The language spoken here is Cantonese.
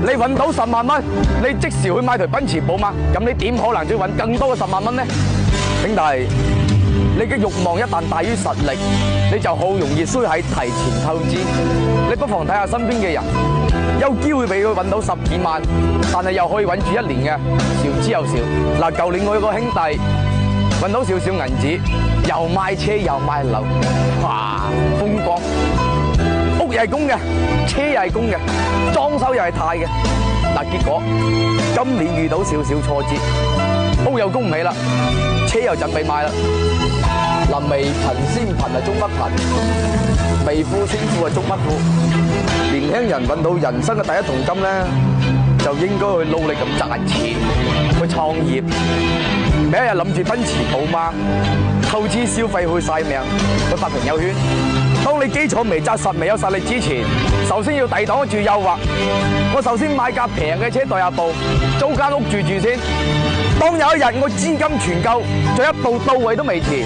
你揾到10萬蚊，你即時去買台奔馳寶馬，咁你點可能再揾更多嘅10萬蚊呢？兄弟，你嘅慾望一旦大於實力，你就好容易衰喺提前透支。你不妨睇下身邊嘅人，有機會俾佢揾到10幾萬，但係又可以揾住1年嘅，少之又少。嗱，舊年我有個兄弟揾到少少銀紙，又買車又買樓，哇，風光！屋又係供嘅，車又係供嘅，裝修又係貸嘅。嗱，結果今年遇到少少挫折，屋又供唔起啦，車又準備買啦。嗱，未貧先貧啊，終不貧；未富先富啊，終不富。年輕人揾到人生嘅第一桶金咧，就應該去努力咁賺錢，去創業，唔係一日諗住奔馳寶馬、透支消費去晒命，去發朋友圈。當你基礎未紮實、未有實力之前，首先要抵擋住誘惑。我首先買架平嘅車代下步，租間屋住住先。當有一日我資金全夠，再一步到位都未遲。